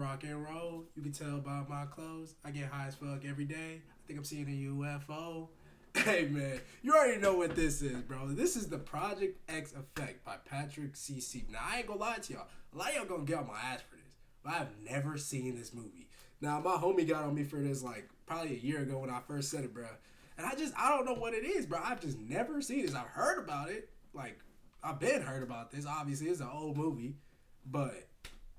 Rock and roll. You can tell by my clothes. I get high as fuck every day. I think I'm seeing a UFO. Hey man, you already know what this is, bro. This is the Project X Effect by Patrick CC. Now I ain't gonna lie to y'all. A lot of y'all gonna get on my ass for this, but I've never seen this movie. Now my homie got on me for this like probably a year ago when I first said it, bro. And I don't know what it is, bro. I've just never seen this. I've heard about it. Like I've been heard about this. Obviously, it's an old movie, but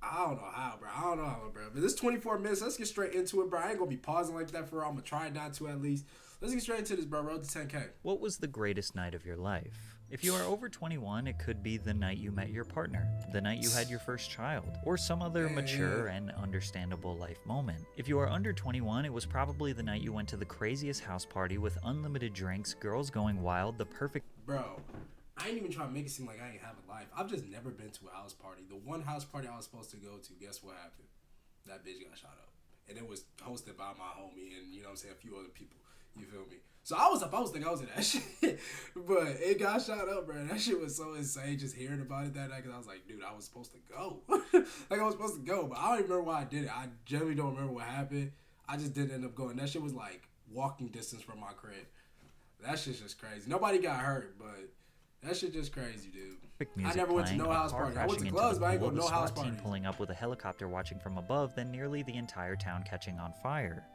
I don't know how, bro. I don't know how, bro. But this 24 minutes, let's get straight into it, bro. I ain't gonna be pausing like that for real. I'm gonna try not to at least. Let's get straight into this, bro. Road to 10K. What was the greatest night of your life? If you are over 21, it could be the night you met your partner, the night you had your first child, or some other mature and understandable life moment. If you are under 21, it was probably the night you went to the craziest house party with unlimited drinks, girls going wild, the perfect... Bro, I ain't even trying to make it seem like I ain't have a life. I've just never been to a house party. The one house party I was supposed to go to, guess what happened? That bitch got shot up. And it was hosted by my homie and, you know what I'm saying, a few other people. You feel me? So I was thinking I was in that shit. But it got shot up, bro. That shit was so insane just hearing about it that night. Because I was like, dude, I was supposed to go. Like, I was supposed to go. But I don't even remember why I did it. I generally don't remember what happened. I just didn't end up going. That shit was like walking distance from my crib. That shit's just crazy. Nobody got hurt, but that shit just crazy, dude. Music I never went to playing, no house party. I went to clubs, but I ain't go to no house party. Pulling up with a helicopter watching from above, then nearly the entire town catching on fire.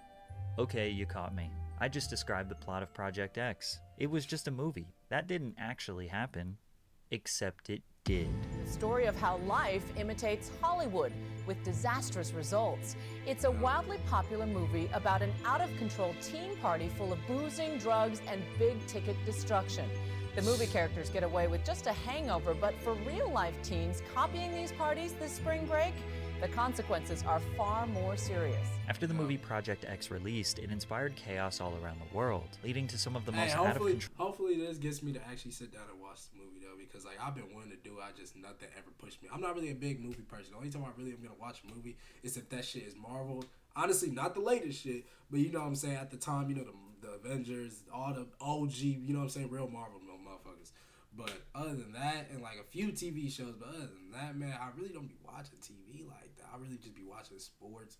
Okay, you caught me. I just described the plot of Project X. It was just a movie. That didn't actually happen. Except it did. The story of how life imitates Hollywood with disastrous results. It's a wildly popular movie about an out-of-control teen party full of boozing, drugs, and big-ticket destruction. The movie characters get away with just a hangover, but for real-life teens copying these parties this spring break, the consequences are far more serious. After the movie Project X released, it inspired chaos all around the world, leading to some of the most out-of-control... Hopefully this gets me to actually sit down and watch the movie, though, because like I've been wanting to do it, nothing ever pushed me. I'm not really a big movie person. The only time I really am going to watch a movie is if that shit is Marvel. Honestly, not the latest shit, but you know what I'm saying, at the time, you know, the Avengers, all the OG, you know what I'm saying, real Marvel motherfuckers. But other than that, and like a few TV shows, but other than that, man, I really don't be watching TV like that. I really just be watching sports.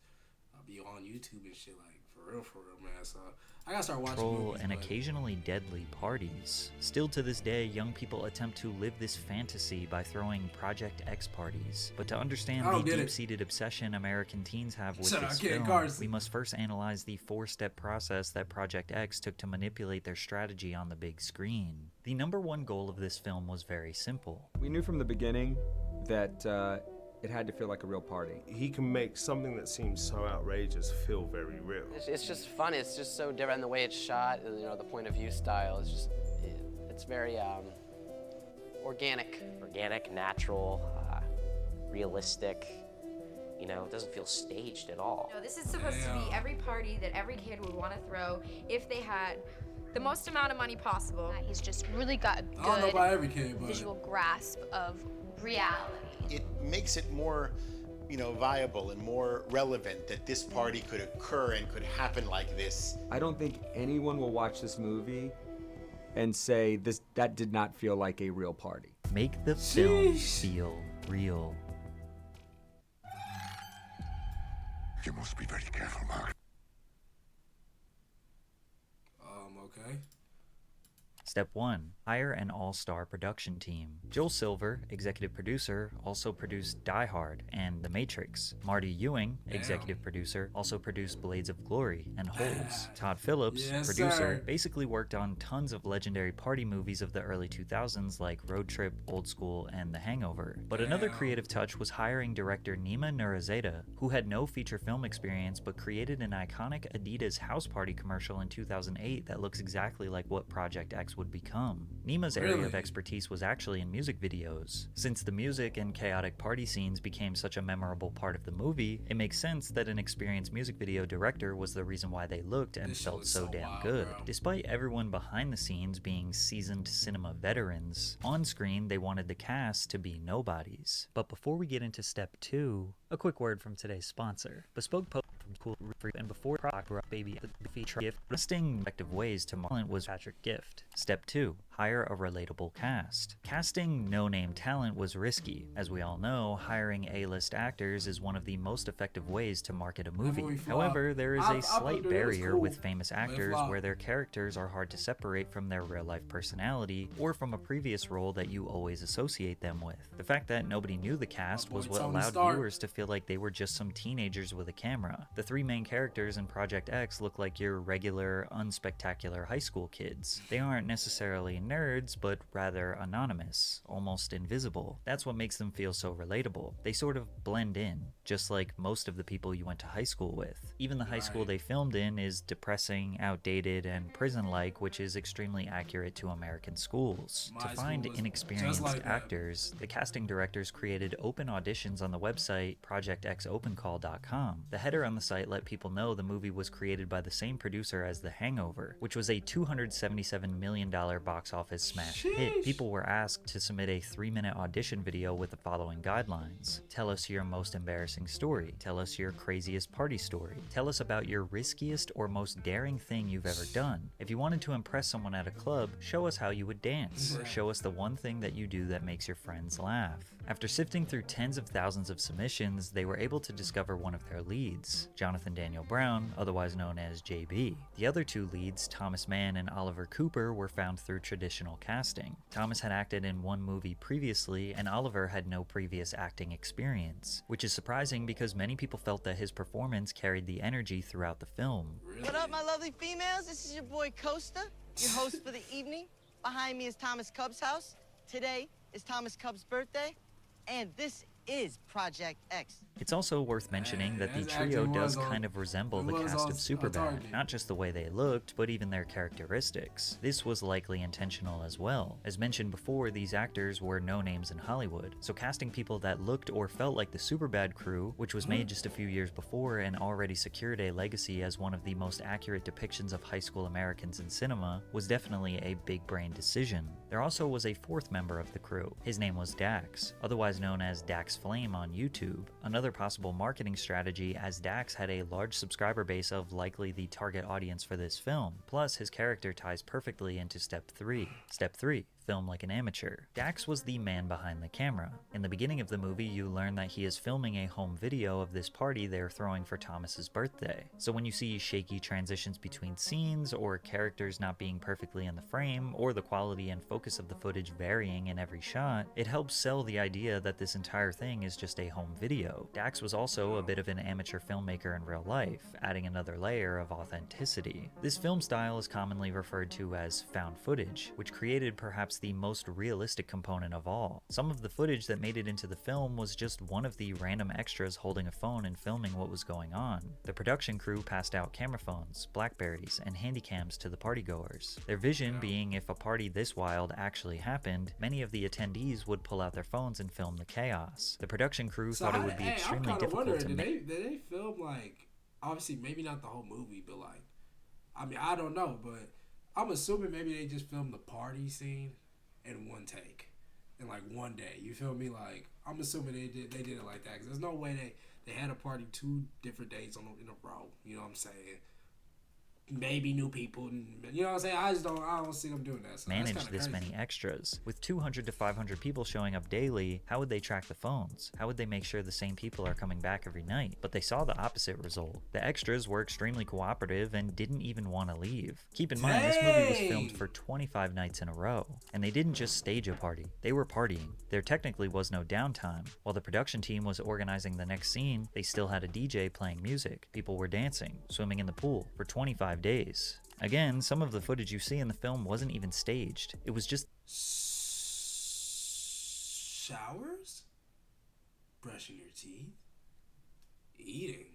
I'll be on YouTube and shit, like, for real, man. So I gotta start watching movies. And occasionally deadly parties. Still to this day, young people attempt to live this fantasy by throwing Project X parties. But to understand the deep-seated obsession American teens have with this film, we must first analyze the four-step process that Project X took to manipulate their strategy on the big screen. The number one goal of this film was very simple. We knew from the beginning that it had to feel like a real party. He can make something that seems so outrageous feel very real. It's just fun. It's just so different. The way it's shot, you know, the point of view style is just, it's very organic. Organic, natural, realistic. You know, it doesn't feel staged at all. No, this is supposed to be every party that every kid would want to throw if they had the most amount of money possible. He's just really got a good I don't know about every kid, but visual grasp of reality. It makes it more, you know, viable and more relevant that this party could occur and could happen like this. I don't think anyone will watch this movie and say that did not feel like a real party. Make the film feel real. You must be very careful, Mark. Okay. Step 1. Hire an all-star production team. Joel Silver, executive producer, also produced Die Hard and The Matrix. Marty Ewing, executive producer, also produced Blades of Glory and Holes. Todd Phillips, producer, basically worked on tons of legendary party movies of the early 2000s like Road Trip, Old School, and The Hangover. But another creative touch was hiring director Nima Nurazada, who had no feature film experience but created an iconic Adidas house party commercial in 2008 that looks exactly like what Project X would become. Nima's area of expertise was actually in music videos. Since the music and chaotic party scenes became such a memorable part of the movie, it makes sense that an experienced music video director was the reason why they looked and felt so damn good. Despite everyone behind the scenes being seasoned cinema veterans, on screen they wanted the cast to be nobodies. But before we get into step 2, a quick word from today's sponsor. Bespoke cool and before baby the feature gift. Listing effective ways to talent was Patrick Gift. Step 2. Hire a relatable cast. Casting no-name talent was risky. As we all know, hiring A-list actors is one of the most effective ways to market a movie. However, there is a slight barrier with famous actors where their characters are hard to separate from their real-life personality or from a previous role that you always associate them with. The fact that nobody knew the cast was what allowed viewers to feel like they were just some teenagers with a camera. The 3 main characters in Project X look like your regular, unspectacular high school kids. They aren't necessarily nerds, but rather anonymous, almost invisible. That's what makes them feel so relatable. They sort of blend in, just like most of the people you went to high school with. Even the high school they filmed in is depressing, outdated, and prison-like, which is extremely accurate to American schools. To find inexperienced actors, the casting directors created open auditions on the website projectxopencall.com. The header on the site let people know the movie was created by the same producer as The Hangover, which was a $277 million box office smash hit. People were asked to submit a 3-minute audition video with the following guidelines. Tell us your most embarrassing story. Tell us your craziest party story. Tell us about your riskiest or most daring thing you've ever done. If you wanted to impress someone at a club, show us how you would dance. Or show us the one thing that you do that makes your friends laugh. After sifting through tens of thousands of submissions, they were able to discover one of their leads, Jonathan Daniel Brown, otherwise known as JB. The other 2 leads, Thomas Mann and Oliver Cooper, were found through traditional casting. Thomas had acted in 1 movie previously, and Oliver had no previous acting experience, which is surprising because many people felt that his performance carried the energy throughout the film. What up, my lovely females? This is your boy Costa, your host for the evening. Behind me is Thomas Cub's house. Today is Thomas Cub's birthday, and this is Project X. It's also worth mentioning that the trio does kind of resemble the cast of Superbad, not just the way they looked, but even their characteristics. This was likely intentional as well. As mentioned before, these actors were no-names in Hollywood, so casting people that looked or felt like the Superbad crew, which was made just a few years before and already secured a legacy as one of the most accurate depictions of high school Americans in cinema, was definitely a big-brain decision. There also was a 4th member of the crew. His name was Dax, otherwise known as Dax Flame on YouTube. Another possible marketing strategy, as Dax had a large subscriber base of likely the target audience for this film. Plus, his character ties perfectly into Step 3. Step 3. Film like an amateur. Dax was the man behind the camera. In the beginning of the movie, you learn that he is filming a home video of this party they're throwing for Thomas's birthday. So when you see shaky transitions between scenes, or characters not being perfectly in the frame, or the quality and focus of the footage varying in every shot, it helps sell the idea that this entire thing is just a home video. Dax was also a bit of an amateur filmmaker in real life, adding another layer of authenticity. This film style is commonly referred to as found footage, which created perhaps the most realistic component of all. Some of the footage that made it into the film was just one of the random extras holding a phone and filming what was going on. The production crew passed out camera phones, Blackberries, and handycams to the partygoers. Their vision being if a party this wild actually happened, many of the attendees would pull out their phones and film the chaos. The production crew thought it would be extremely difficult to make. Did they film, like, obviously maybe not the whole movie, but like, I mean, I don't know, but I'm assuming maybe they just filmed the party scene in one take in like one day. You feel me? Like, I'm assuming they did it like that, because there's no way they had a party 2 different days in a row. You know what I'm saying? Maybe new people, and you know what I'm saying? I don't see them doing that. So manage this many extras. With 200 to 500 people showing up daily, how would they track the phones? How would they make sure the same people are coming back every night? But they saw the opposite result. The extras were extremely cooperative and didn't even want to leave. Keep in mind, this movie was filmed for 25 nights in a row, and they didn't just stage a party. They were partying. There technically was no downtime. While the production team was organizing the next scene, they still had a DJ playing music. People were dancing, swimming in the pool for 25 days. Again, some of the footage you see in the film wasn't even staged. It was just showers, brushing your teeth, eating.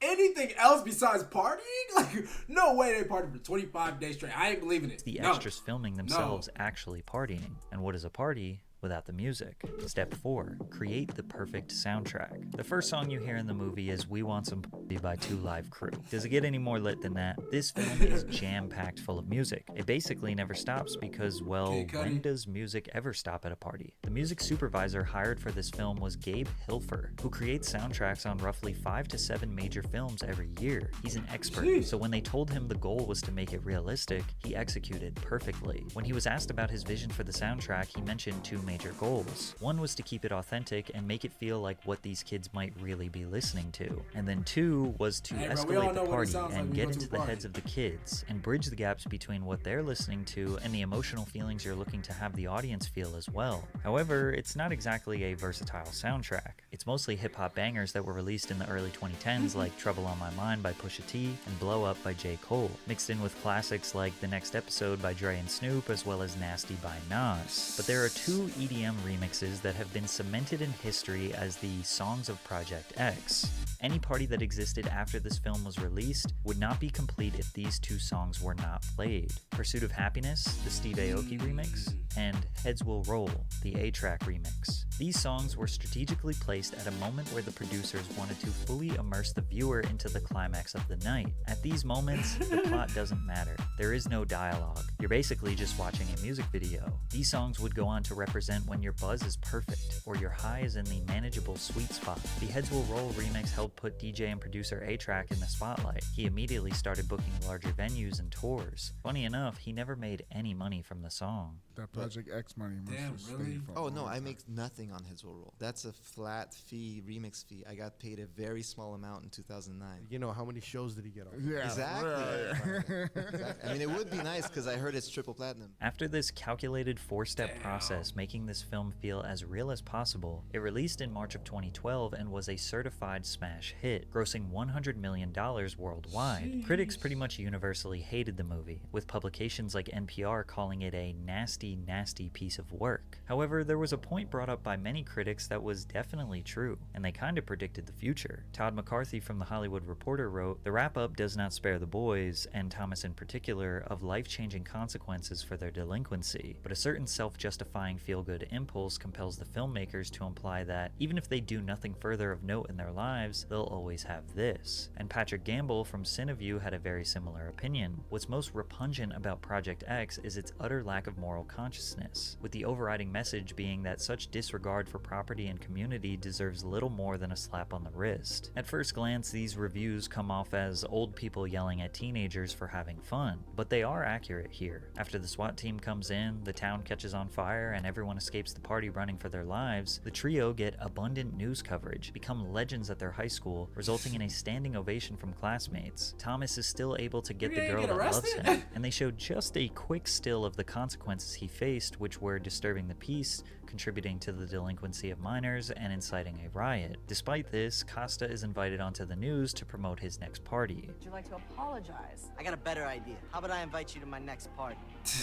Anything else besides partying? Like, no way they partied for 25 days straight. I ain't believing it. The extras filming themselves actually partying. And what is a party? without the music. Step 4. Create the perfect soundtrack. The first song you hear in the movie is We Want Some P*** by 2 Live Crew. Does it get any more lit than that? This film is jam-packed full of music. It basically never stops because, well, when does music ever stop at a party? The music supervisor hired for this film was Gabe Hilfer, who creates soundtracks on roughly 5 to 7 major films every year. He's an expert, so when they told him the goal was to make it realistic, he executed perfectly. When he was asked about his vision for the soundtrack, he mentioned 2 major goals. One was to keep it authentic and make it feel like what these kids might really be listening to. And then 2 was to escalate the party and get into the heads of the kids and bridge the gaps between what they're listening to and the emotional feelings you're looking to have the audience feel as well. However, it's not exactly a versatile soundtrack. It's mostly hip-hop bangers that were released in the early 2010s like Trouble on My Mind by Pusha T and Blow Up by J. Cole, mixed in with classics like The Next Episode by Dre and Snoop as well as Nasty by Nas. But there are 2 EDM remixes that have been cemented in history as the Songs of Project X. Any party that existed after this film was released would not be complete if these 2 songs were not played. Pursuit of Happiness, the Steve Aoki remix, and Heads Will Roll, the A-Track remix. These songs were strategically placed at a moment where the producers wanted to fully immerse the viewer into the climax of the night. At these moments, the plot doesn't matter. There is no dialogue. You're basically just watching a music video. These songs would go on to represent when your buzz is perfect, or your high is in the manageable sweet spot. The Heads Will Roll remix helped put DJ and producer A-Track in the spotlight. He immediately started booking larger venues and tours. Funny enough, he never made any money from the song. That Project X money must have stayed for Oh a no, long I time. make nothing on Heads Will Roll. That's a flat fee, remix fee. I got paid a very small amount in 2009. You know, how many shows did he get on? Yeah, Exactly. right. Exactly. I mean, it would be nice because I heard it's triple platinum. After this calculated 4-step process making this film feel as real as possible, it released in March of 2012 and was a certified smash hit, grossing $100 million worldwide. Critics pretty much universally hated the movie, with publications like NPR calling it a nasty, nasty piece of work. However, there was a point brought up by many critics that was definitely true, and they kinda predicted the future. Todd McCarthy from The Hollywood Reporter wrote, "The wrap-up does not spare the boys, and Thomas in particular, of life-changing consequences for their delinquency, but a certain self-justifying feel-good impulse compels the filmmakers to imply that, even if they do nothing further of note in their lives, they'll always have this." And Patrick Gamble from Cineview had a very similar opinion. What's most repugnant about Project X is its utter lack of moral consciousness, with the overriding message being that such disregard for property and community deserves little more than a slap on the wrist. At first glance, these reviews come off as old people yelling at teenagers for having fun, but they are accurate here. After the SWAT team comes in, the town catches on fire, and everyone escapes the party running for their lives, the trio get abundant news coverage, become legends at their high school, resulting in a standing ovation from classmates. Thomas is still able to get the girl that loves him, and they showed just a quick still of the consequences he faced, which were disturbing the peace, contributing to the delinquency of minors, and inciting a riot. Despite this, Costa is invited onto the news to promote his next party. Would you like to apologize? I got a better idea. How about I invite you to my next party?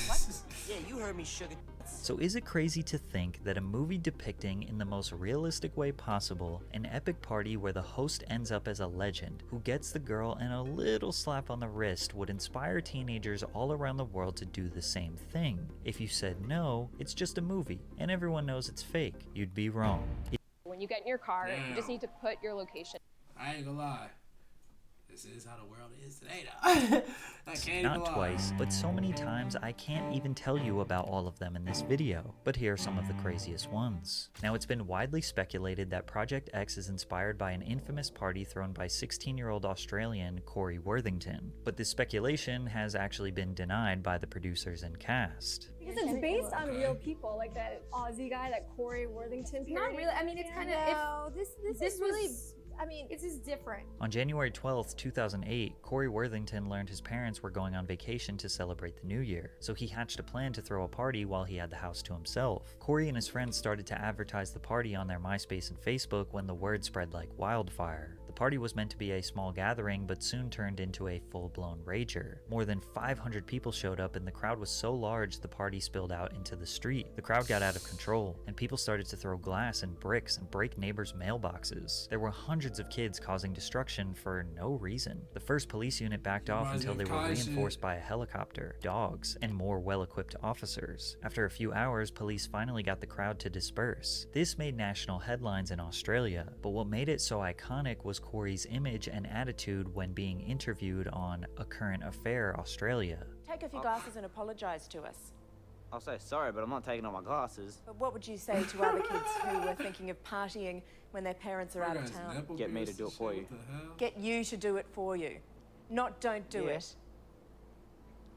What? Yeah, you heard me, sugar. So is it crazy to think that a movie depicting in the most realistic way possible an epic party where the host ends up as a legend who gets the girl and a little slap on the wrist would inspire teenagers all around the world to do the same thing? If you said no, it's just a movie and everyone knows it's fake, you'd be wrong. When you get in your car, you just need to put your location. I ain't gonna lie. This is how the world is today, though. I can't Not even lie. twice, but so many times I can't even tell you about all of them in this video. But here are some of the craziest ones. Now, it's been widely speculated that Project X is inspired by an infamous party thrown by 16-year-old Australian Corey Worthington. But this speculation has actually been denied by the producers and cast. Because it's based on real people, like that Aussie guy, that Corey Worthington. Not really. I mean, it's kind of. No, this is really. I mean, this is different. On January 12th, 2008, Corey Worthington learned his parents were going on vacation to celebrate the new year, so he hatched a plan to throw a party while he had the house to himself. Corey and his friends started to advertise the party on their MySpace and Facebook when the word spread like wildfire. The party was meant to be a small gathering, but soon turned into a full-blown rager. More than 500 people showed up, and the crowd was so large the party spilled out into the street. The crowd got out of control, and people started to throw glass and bricks and break neighbors' mailboxes. There were hundreds of kids causing destruction for no reason. The first police unit backed off until they were reinforced by a helicopter, dogs, and more well-equipped officers. After a few hours, police finally got the crowd to disperse. This made national headlines in Australia, but what made it so iconic was Corey's image and attitude when being interviewed on A Current Affair Australia. Take off your glasses and apologise to us. I'll say sorry, but I'm not taking off my glasses. But what would you say to other kids who were thinking of partying when their parents are out of town? Get me to do it for you. Get you to do it for you. Not don't do it.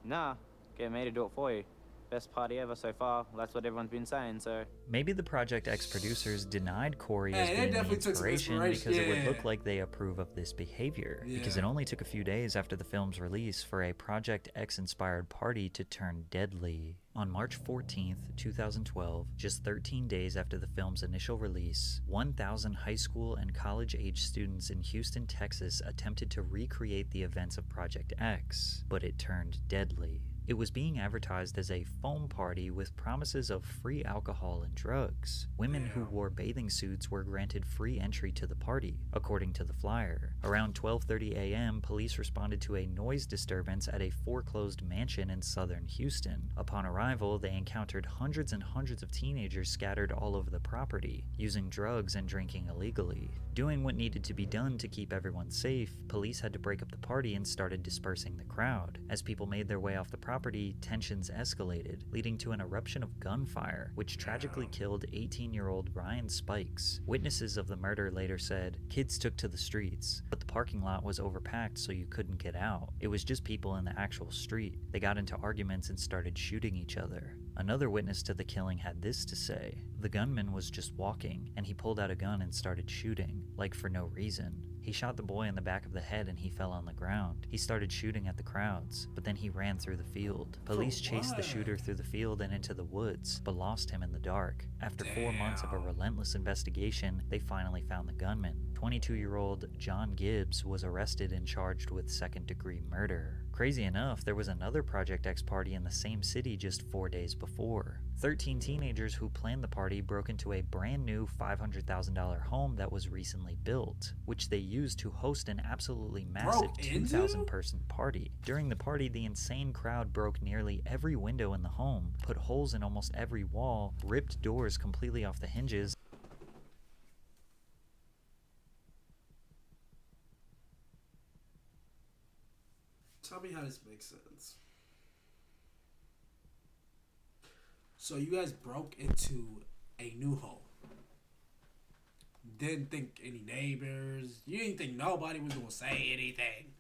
Nah, get me to do it for you. Best party ever so far. That's what everyone's been saying, so... Maybe the Project X producers denied Corey as being the inspiration because it would look like they approve of this behavior. Because it only took a few days after the film's release for a Project X-inspired party to turn deadly. On March 14th, 2012, just 13 days after the film's initial release, 1,000 high school and college-age students in Houston, Texas attempted to recreate the events of Project X, but it turned deadly. It was being advertised as a foam party with promises of free alcohol and drugs. Women who wore bathing suits were granted free entry to the party, according to the flyer. Around 12:30 a.m., police responded to a noise disturbance at a foreclosed mansion in southern Houston. Upon arrival, they encountered hundreds and hundreds of teenagers scattered all over the property, using drugs and drinking illegally. Doing what needed to be done to keep everyone safe, police had to break up the party and started dispersing the crowd. As people made their way off the property, tensions escalated, leading to an eruption of gunfire, which tragically killed 18-year-old Ryan Spikes. Witnesses of the murder later said, "Kids took to the streets, but the parking lot was overpacked so you couldn't get out. It was just people in the actual street. They got into arguments and started shooting each other." Another witness to the killing had this to say: "The gunman was just walking, and he pulled out a gun and started shooting, like for no reason. He shot the boy in the back of the head and he fell on the ground. He started shooting at the crowds, but then he ran through the field. Police chased the shooter through the field and into the woods, but lost him in the dark. After 4 months of a relentless investigation, they finally found the gunman. 22-year-old John Gibbs was arrested and charged with second-degree murder." Crazy enough, there was another Project X party in the same city just 4 days before. 13 teenagers who planned the party broke into a brand new $500,000 home that was recently built, which they used to host an absolutely massive 2,000-person party. During the party, the insane crowd broke nearly every window in the home, put holes in almost every wall, ripped doors completely off the hinges, Tell me how this makes sense. So you guys broke into a new home. Didn't think any neighbors. You didn't think nobody was gonna say anything.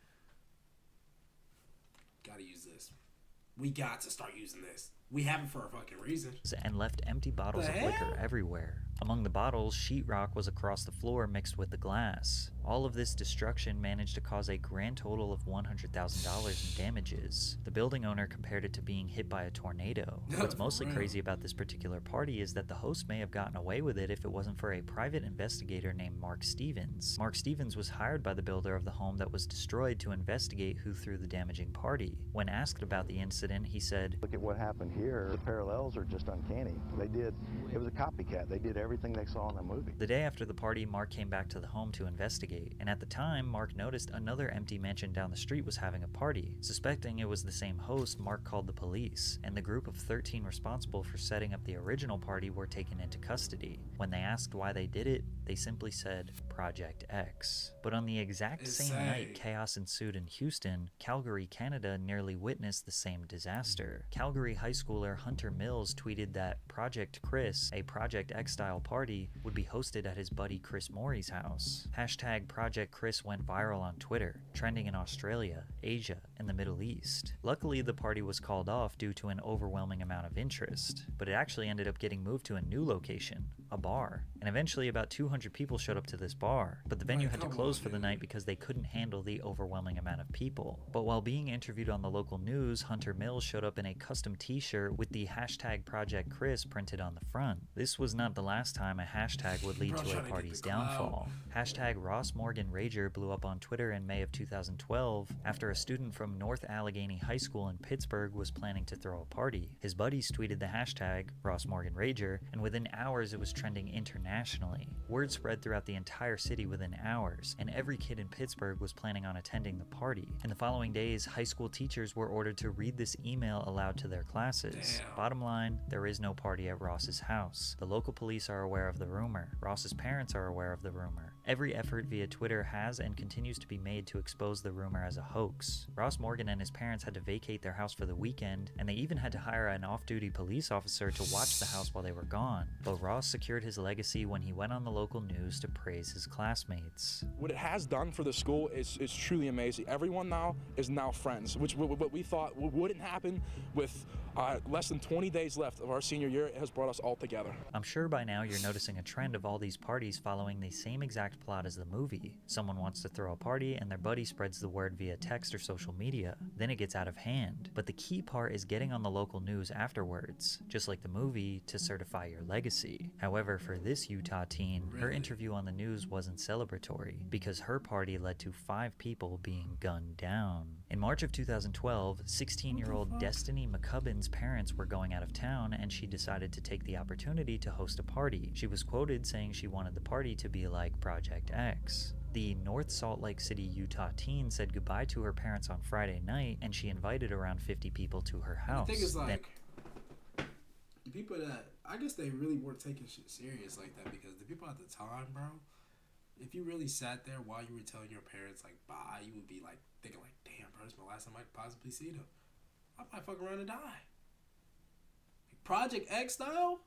Gotta use this. We got to start using this. We have it for a fucking reason. And left empty bottles of liquor everywhere. Among the bottles, sheetrock was across the floor mixed with the glass. All of this destruction managed to cause a grand total of $100,000 in damages. The building owner compared it to being hit by a tornado. What's mostly crazy about this particular party is that the host may have gotten away with it if it wasn't for a private investigator named Mark Stevens. Mark Stevens was hired by the builder of the home that was destroyed to investigate who threw the damaging party. When asked about the incident, he said, "Look at what happened here. The parallels are just uncanny. It was a copycat. They did everything they saw in the movie." The day after the party, Mark came back to the home to investigate, and at the time, Mark noticed another empty mansion down the street was having a party. Suspecting it was the same host, Mark called the police, and the group of 13 responsible for setting up the original party were taken into custody. When they asked why they did it, they simply said Project X. But on the exact same night chaos ensued in Houston, Calgary, Canada nearly witnessed the same disaster. Calgary high schooler Hunter Mills tweeted that Project Chris, a Project X-style party, would be hosted at his buddy Chris Morey's house. Hashtag Project Chris went viral on Twitter, trending in Australia, Asia, and the Middle East. Luckily, the party was called off due to an overwhelming amount of interest, but it actually ended up getting moved to a new location, a bar. And eventually about 200 people showed up to this bar, but the venue had to close for the night because they couldn't handle the overwhelming amount of people. But while being interviewed on the local news, Hunter Mills showed up in a custom t-shirt with the hashtag Project Chris printed on the front. This was not the last time a hashtag would lead to a party's downfall. Hashtag Ross Morgan Rager blew up on Twitter in May of 2012 after a student from North Allegheny High School in Pittsburgh was planning to throw a party. His buddies tweeted the hashtag Ross Morgan Rager, and within hours it was trending internationally. Word spread throughout the entire city within hours, and every kid in Pittsburgh was planning on attending the party. In the following days, high school teachers were ordered to read this email aloud to their classes. Bottom line, there is no party at Ross's house. The local police are aware of the rumor. Ross's parents are aware of the rumor. Every effort via Twitter has and continues to be made to expose the rumor as a hoax. Ross Morgan and his parents had to vacate their house for the weekend, and they even had to hire an off-duty police officer to watch the house while they were gone. But Ross secured his legacy when he went on the local news to praise his classmates. What it has done for the school is truly amazing. Everyone now is now friends, which what we thought wouldn't happen with less than 20 days left of our senior year. It has brought us all together. I'm sure by now you're noticing a trend of all these parties following the same exact plot as the movie. Someone wants to throw a party and their buddy spreads the word via text or social media. Then it gets out of hand. But the key part is getting on the local news afterwards, just like the movie, to certify your legacy. However, for this Utah teen, her interview on the news wasn't celebratory because her party led to 5 people being gunned down. In March of 2012, 16-year-old Destiny McCubbin's parents were going out of town and she decided to take the opportunity to host a party. She was quoted saying she wanted the party to be like Project X. The North Salt Lake City, Utah teen said goodbye to her parents on Friday night and she invited around 50 people to her house. The thing is, like, the people that, I guess they really weren't taking shit serious like that because the people at the time, bro, if you really sat there while you were telling your parents, like, bye, you would be, like, thinking, like, damn, bro, this is my last time I could possibly see them. I might fuck around and die. Like, Project X style?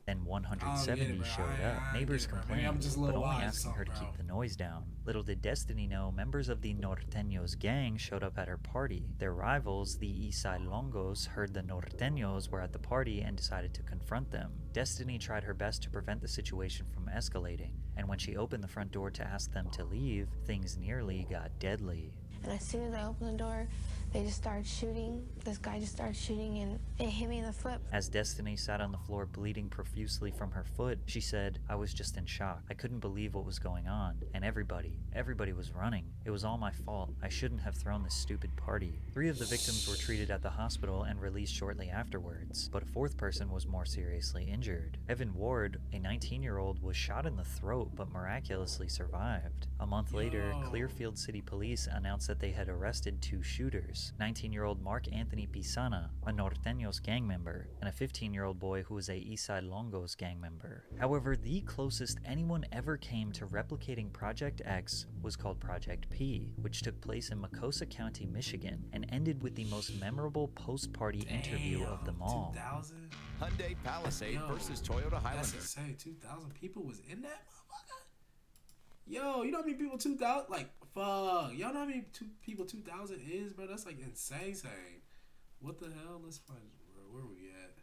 Then 170 showed up. Neighbors complained, but only asking her to keep the noise down. Little did Destiny know, members of the Norteños gang showed up at her party. Their rivals, the Eastside Longos, heard the Norteños were at the party and decided to confront them. Destiny tried her best to prevent the situation from escalating, and when she opened the front door to ask them to leave, things nearly got deadly. And as soon as I opened the door, they just started shooting. This guy just started shooting and it hit me in the foot. As Destiny sat on the floor bleeding profusely from her foot, she said, "I was just in shock. I couldn't believe what was going on. And everybody was running. It was all my fault. I shouldn't have thrown this stupid party." 3 of the victims were treated at the hospital and released shortly afterwards, but a 4th person was more seriously injured. Evan Ward, a 19-year-old, was shot in the throat but miraculously survived. A month later, Clearfield City Police announced that they had arrested 2 shooters, 19-year-old Mark Anthony Pisana, a Norteños gang member, and a 15-year-old boy who was a Eastside Longos gang member. However, the closest anyone ever came to replicating Project X was called Project P, which took place in Macosa County, Michigan, and ended with the most memorable post-party interview of them all. 2,000? Hyundai Palisade versus Toyota Highlander. That's insane. 2,000 people was in that motherfucker? Yo, you know how many people 2,000? Like, fuck. Y'all know how many people 2,000 is, bro? That's like insane. What the hell? Let's find, bro. Where we at?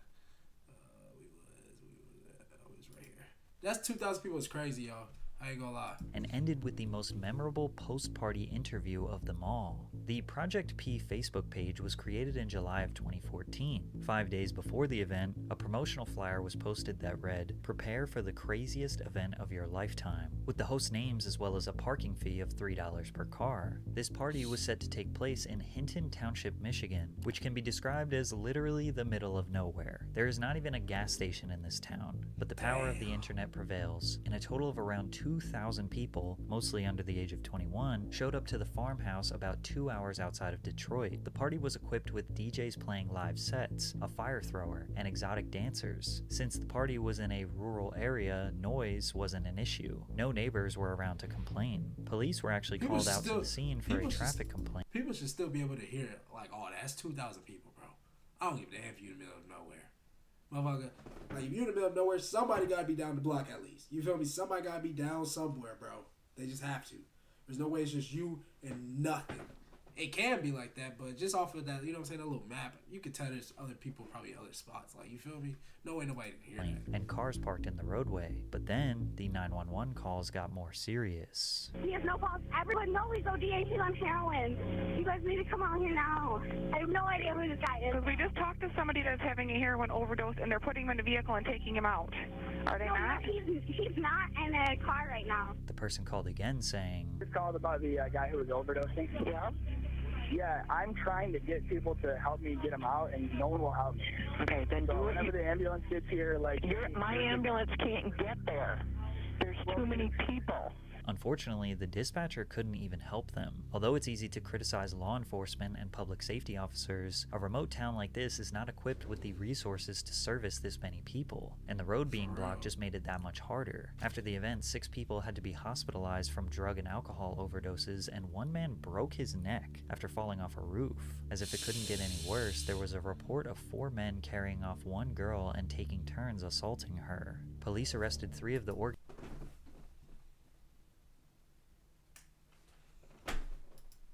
We was right here. That's 2,000 people is crazy, y'all. I ain't gonna lie. And ended with the most memorable post-party interview of them all. The Project P Facebook page was created in July of 2014. 5 days before the event, a promotional flyer was posted that read, "Prepare for the craziest event of your lifetime," with the host names as well as a parking fee of $3 per car. This party was set to take place in Hinton Township, Michigan, which can be described as literally the middle of nowhere. There is not even a gas station in this town, but the power of the internet prevails, and a total of around 2,000 people, mostly under the age of 21, showed up to the farmhouse about 2 hours outside of Detroit. The party was equipped with DJs playing live sets, a fire thrower, and exotic dancers. Since the party was in a rural area, noise wasn't an issue. No neighbors were around to complain. Police were actually called out to the scene for a traffic complaint. People should still be able to hear it. Like, oh, that's 2,000 people, bro. I don't give a damn if you're in the middle of nowhere. Motherfucker, like, if you're in the middle of nowhere, somebody gotta be down the block at least. You feel me? Somebody gotta be down somewhere, bro. They just have to. There's no way it's just you and nothing. it can be like that, but just off of that, you know what I'm saying, that little map, you could tell there's other people probably other spots. Like, you feel me? No way nobody can hear that. And cars parked in the roadway. But then the 911 calls got more serious. He has no pulse. Everyone knows he's ODA. He's on heroin. You guys need to come out here now. I have no idea who this guy is. We just talked to somebody that's having a heroin overdose, and they're putting him in a vehicle and taking him out. Are they not? He's not in a car right now. The person called again saying, Just called about the guy who was overdosing. Yeah. Yeah, I'm trying to get people to help me get him out, and no one will help me. Okay, then so whenever the ambulance gets here, like... My ambulance can't get there. There's too many people. Unfortunately, the dispatcher couldn't even help them. Although it's easy to criticize law enforcement and public safety officers, a remote town like this is not equipped with the resources to service this many people, and the road being blocked just made it that much harder. After the event, 6 people had to be hospitalized from drug and alcohol overdoses, and one man broke his neck after falling off a roof. As if it couldn't get any worse, there was a report of 4 men carrying off one girl and taking turns assaulting her. Police arrested 3 of the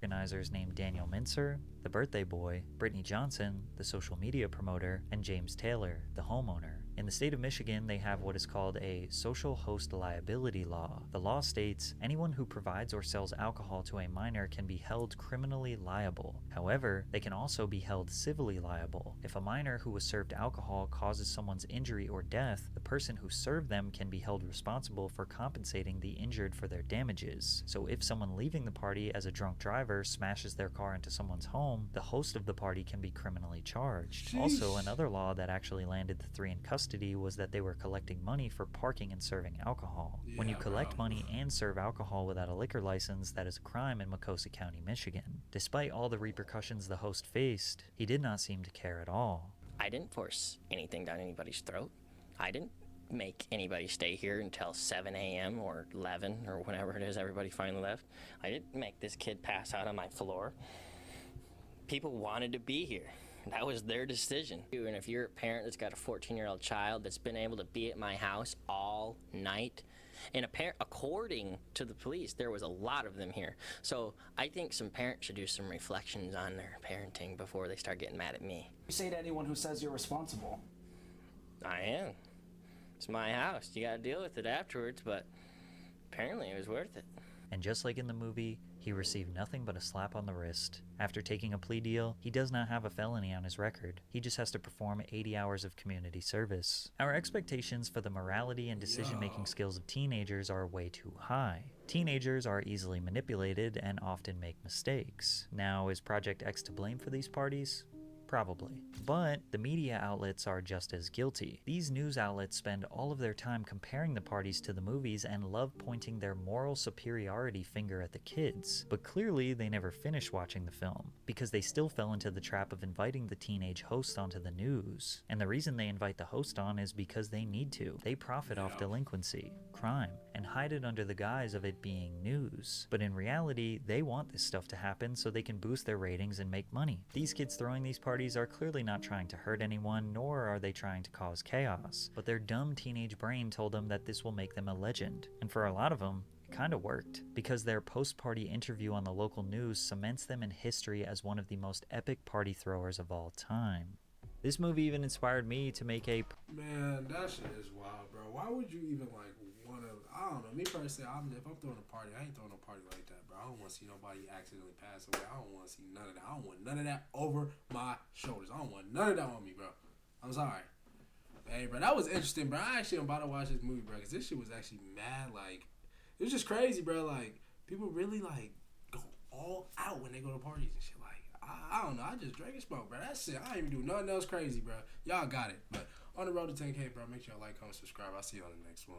organizers named Daniel Mincer, the birthday boy, Brittany Johnson, the social media promoter, and James Taylor, the homeowner. In the state of Michigan, they have what is called a social host liability law. The law states anyone who provides or sells alcohol to a minor can be held criminally liable. However, they can also be held civilly liable. If a minor who was served alcohol causes someone's injury or death, the person who served them can be held responsible for compensating the injured for their damages. So if someone leaving the party as a drunk driver smashes their car into someone's home, the host of the party can be criminally charged. Sheesh. Also, another law that actually landed the 3 in custody was that they were collecting money for parking and serving alcohol. When you collect money and serve alcohol without a liquor license, that is a crime in Macosa County, Michigan. Despite all the repercussions the host faced, he did not seem to care at all. I didn't force anything down anybody's throat. I didn't make anybody stay here until 7 a.m. or 11 or whenever it is everybody finally left. I didn't make this kid pass out on my floor. People wanted to be here. That was their decision. And if you're a parent that's got a 14-year-old child that's been able to be at my house all night, and according to the police, there was a lot of them here. So I think some parents should do some reflections on their parenting before they start getting mad at me. You say to anyone who says you're responsible. I am. It's my house. You gotta deal with it afterwards, but apparently it was worth it. And just like in the movie, he received nothing but a slap on the wrist. After taking a plea deal, he does not have a felony on his record. He just has to perform 80 hours of community service. Our expectations for the morality and decision-making skills of teenagers are way too high. Teenagers are easily manipulated and often make mistakes. Now, is Project X to blame for these parties? Probably. But the media outlets are just as guilty. These news outlets spend all of their time comparing the parties to the movies and love pointing their moral superiority finger at the kids. But clearly they never finished watching the film, because they still fell into the trap of inviting the teenage host onto the news. And the reason they invite the host on is because they need to. They profit off delinquency, crime, and hide it under the guise of it being news. But in reality, they want this stuff to happen so they can boost their ratings and make money. These kids throwing these parties are clearly not trying to hurt anyone, nor are they trying to cause chaos. But their dumb teenage brain told them that this will make them a legend. And for a lot of them, it kinda worked, because their post-party interview on the local news cements them in history as one of the most epic party throwers of all time. This movie even inspired me to make a... Man, that shit is wild, bro. Why would you even, like, want to... I don't know. Me personally, if I'm throwing a party, I ain't throwing a party like that, bro. I don't want to see nobody accidentally pass away. I don't want to see none of that. I don't want none of that over my shoulders. I don't want none of that on me, bro. I'm sorry. Hey, bro, that was interesting, bro. I actually am about to watch this movie, bro, because this shit was actually mad, like... It was just crazy, bro. Like, people really, like, go all out when they go to parties and shit. Like, I don't know. I just drank and smoke, bro. That's it. I ain't even do nothing else crazy, bro. Y'all got it. But on the road to 10K, bro, make sure y'all like, comment, subscribe. I'll see you on the next one.